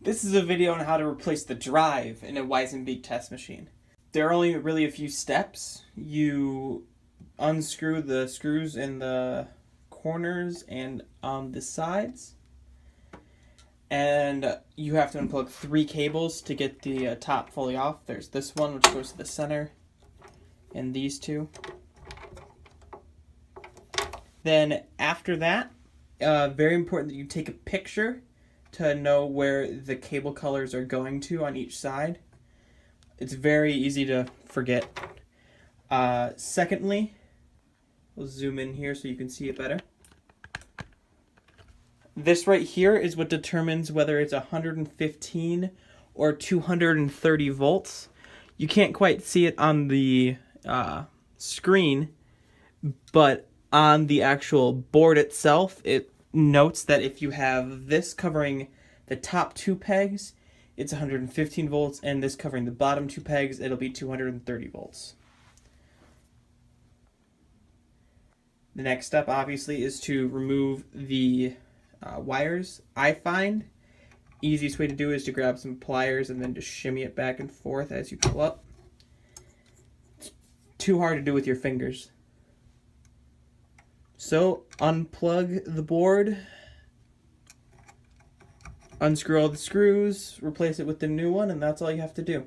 This is a video on how to replace the drive in a Wyzenbeek test machine. There are only really a few steps. You unscrew the screws in the corners and on the sides. And you have to unplug 3 cables to get the top fully off. There's this one, which goes to the center, and these 2. Then after that, very important that you take a picture to know where the cable colors are going to on each side. It's very easy to forget. Secondly, we'll zoom in here so you can see it better. This right here is what determines whether it's 115 or 230 volts. You can't quite see it on the screen, but on the actual board itself, it notes that if you have this covering the top 2 pegs, it's 115 volts, and this covering the bottom 2 pegs, it'll be 230 volts. The next step, obviously, is to remove the wires. I find easiest way to do is to grab some pliers and then just shimmy it back and forth as you pull up. It's too hard to do with your fingers. So unplug the board, unscrew all the screws, replace it with the new one, and that's all you have to do.